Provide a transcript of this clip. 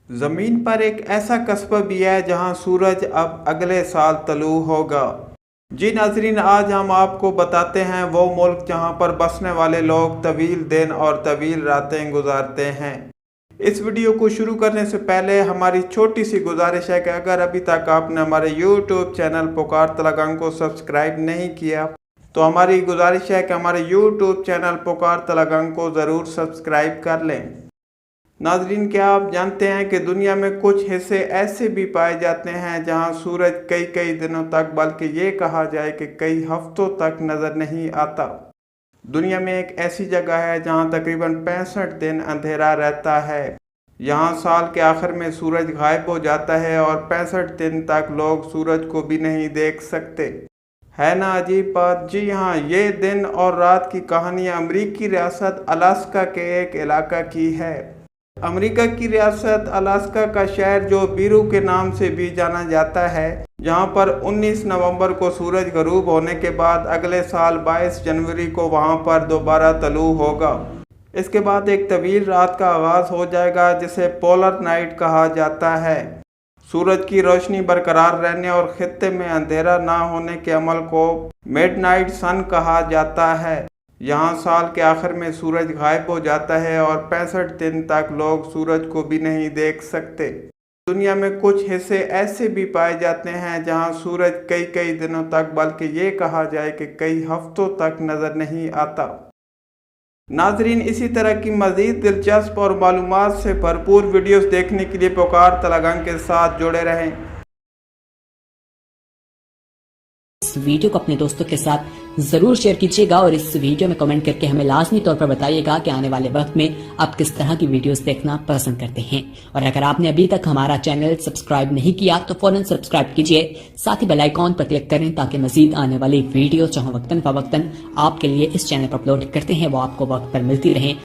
जमीन पर एक ऐसा कस्बा भी है जहां सूरज अब अगले साल तलू होगा। जी नाजरीन, आज हम आपको बताते हैं वो मुल्क जहां पर बसने वाले लोग तवील दिन और तवील रातें गुजारते हैं। इस वीडियो को शुरू करने से पहले हमारी छोटी सी गुजारिश है कि अगर अभी तक आपने हमारे YouTube चैनल पुकार तलगंग को सब्सक्राइब नहीं किया तो हमारी गुजारिश है कि हमारे YouTube चैनल पुकार तलगंग को ज़रूर सब्सक्राइब कर लें। नाजरीन, क्या आप जानते हैं कि दुनिया में कुछ हिस्से ऐसे भी पाए जाते हैं जहां सूरज कई कई दिनों तक, बल्कि ये कहा जाए कि कई हफ्तों तक नज़र नहीं आता। दुनिया में एक ऐसी जगह है जहां तकरीबन 65 दिन अंधेरा रहता है। यहाँ साल के आखिर में सूरज गायब हो जाता है और 65 दिन तक लोग सूरज को भी नहीं देख सकते। है ना अजीब बात। जी हाँ, ये दिन और रात की कहानी अमरीकी रियासत अलास्का के एक इलाका की है। अमेरिका की रियासत अलास्का का शहर जो बीरू के नाम से भी जाना जाता है, जहां पर 19 नवंबर को सूरज गरूब होने के बाद अगले साल 22 जनवरी को वहां पर दोबारा तलू होगा। इसके बाद एक तवील रात का आगाज हो जाएगा जिसे पोलर नाइट कहा जाता है। सूरज की रोशनी बरकरार रहने और खित्ते में अंधेरा ना होने के अमल को मिडनाइट सन कहा जाता है। यहाँ साल के आखिर में सूरज गायब हो जाता है और 65 दिन तक लोग सूरज को भी नहीं देख सकते। दुनिया में कुछ हिस्से ऐसे भी पाए जाते हैं जहाँ सूरज कई कई दिनों तक, बल्कि ये कहा जाए कि कई हफ्तों तक नज़र नहीं आता। नाजरीन, इसी तरह की मज़ीद दिलचस्प और मालूमात से भरपूर वीडियोस देखने के लिए पुकार तलगंग के साथ जुड़े रहें। इस वीडियो को अपने दोस्तों के साथ जरूर शेयर कीजिएगा और इस वीडियो में कमेंट करके हमें लाजमी तौर पर बताइएगा कि आने वाले वक्त में आप किस तरह की वीडियोस देखना पसंद करते हैं। और अगर आपने अभी तक हमारा चैनल सब्सक्राइब नहीं किया तो फौरन सब्सक्राइब कीजिए, साथ ही बेल आइकॉन पर क्लिक करें ताकि मजीद आने वाली वीडियो जो वक्तन फवक्तन आपके लिए इस चैनल पर अपलोड करते हैं वो आपको वक्त पर मिलती रहे।